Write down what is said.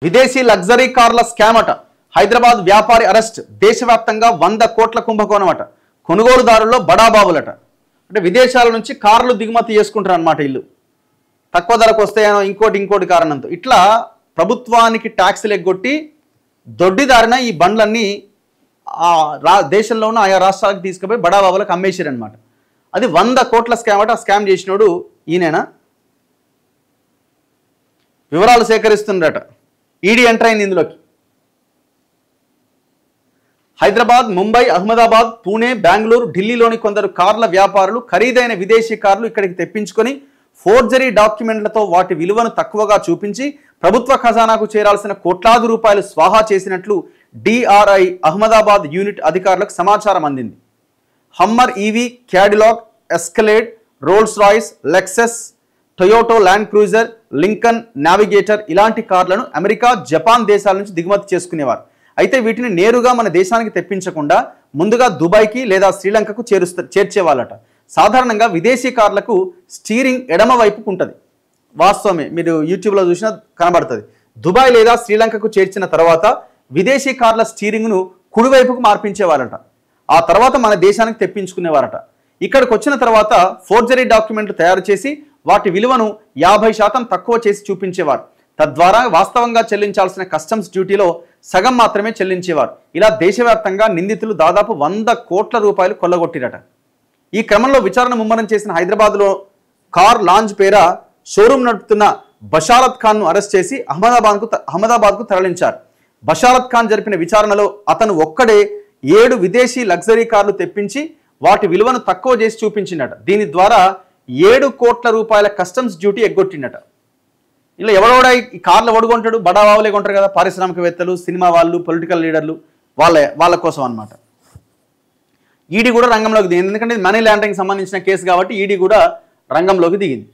విదేశీ లగ్జరీ కార్ల స్కామ్ అట. హైదరాబాద్ వ్యాపారి అరెస్ట్. దేశవ్యాప్తంగా 100 కోట్ల కుంభకోణం అట. కొనుగోలుదారుల్లో బడాబాబులట. అంటే విదేశాల నుంచి కార్లు దిగుమతి చేసుకుంటారు అన్నమాట. ఇల్లు తక్కువ ధరకు వస్తాయనో ఇంకోటి కారణంతో ఇట్లా ప్రభుత్వానికి ట్యాక్సులు ఎగ్గొట్టి దొడ్డిదారిన ఈ బండ్లన్నీ దేశంలో ఉన్న ఆయా రాష్ట్రాలకు తీసుకుపోయి బడాబాబులకు అమ్మేసారనమాట. అది 100 కోట్ల స్కామ్ అట. స్కామ్ చేసినోడు ఈయనేనా? వివరాలు సేకరిస్తుండట. ఈడీ ఎంటర్ అయింది ఇందులోకి. హైదరాబాద్, ముంబై, అహ్మదాబాద్, పూణే, బెంగళూరు, ఢిల్లీలోని కొందరు కార్ల వ్యాపారులు ఖరీదైన విదేశీ కార్లు ఇక్కడికి తెప్పించుకొని ఫోర్జరీ డాక్యుమెంట్లతో వాటి విలువను తక్కువగా చూపించి ప్రభుత్వ ఖజానాకు చేరాల్సిన కోట్లాది రూపాయలు స్వాహా చేసినట్లు డిఆర్ఐ అహ్మదాబాద్ యూనిట్ అధికారులకు సమాచారం అందింది. Hummer EV, Cadillac, Escalade, Rolls Royce, Lexus, Toyota Land Cruiser, Lincoln, Navigator ఇలాంటి కార్లను అమెరికా, జపాన్ దేశాల నుంచి దిగుమతి చేసుకునేవారు. అయితే వీటిని నేరుగా మన దేశానికి తెప్పించకుండా ముందుగా దుబాయ్కి లేదా శ్రీలంకకు చేర్చేవాళ్ళట. సాధారణంగా విదేశీ కార్లకు స్టీరింగ్ ఎడమ వైపుకు ఉంటుంది. వాస్తవమే, మీరు యూట్యూబ్లో చూసినా కనబడుతుంది. దుబాయ్ లేదా శ్రీలంకకు చేర్చిన తర్వాత విదేశీ కార్ల స్టీరింగ్ను కుడివైపుకు మార్పించేవారట. ఆ తర్వాత మన దేశానికి తెప్పించుకునేవారట. ఇక్కడికి వచ్చిన తర్వాత ఫోర్జరీ డాక్యుమెంట్లు తయారు చేసి వాటి విలువను 50% తక్కువ చేసి చూపించేవారు. తద్వారా వాస్తవంగా చెల్లించాల్సిన కస్టమ్స్ డ్యూటీలో సగం మాత్రమే చెల్లించేవారు. ఇలా దేశవ్యాప్తంగా నిందితులు దాదాపు 100 కోట్ల రూపాయలు కొల్లగొట్టిరట. ఈ క్రమంలో విచారణ ముమ్మరం చేసిన హైదరాబాద్లో కార్ లాంజ్ పేర షోరూమ్ నడుపుతున్న బషారత్ ఖాన్ను అరెస్ట్ చేసి అహ్మదాబాద్కు తరలించారు. బషారత్ ఖాన్ జరిపిన విచారణలో అతను ఒక్కడే 7 విదేశీ లగ్జరీ కార్లు తెప్పించి వాటి విలువను తక్కువ చేసి చూపించిందట. దీని ద్వారా 7 కోట్ల రూపాయల కస్టమ్స్ డ్యూటీ ఎగ్గొట్టిందట. ఇలా ఎవడోడా ఈ కార్లు ఎవడుకుంటాడు? బడాబాబులే కొంటారు కదా, పారిశ్రామికవేత్తలు, సినిమా వాళ్ళు, పొలిటికల్ లీడర్లు, వాళ్ళ కోసం అనమాట. ఈడీ కూడా రంగంలోకి దిగింది. ఎందుకంటే మనీ లాండరింగ్ సంబంధించిన కేసు కాబట్టి ఈడీ కూడా రంగంలోకి దిగింది.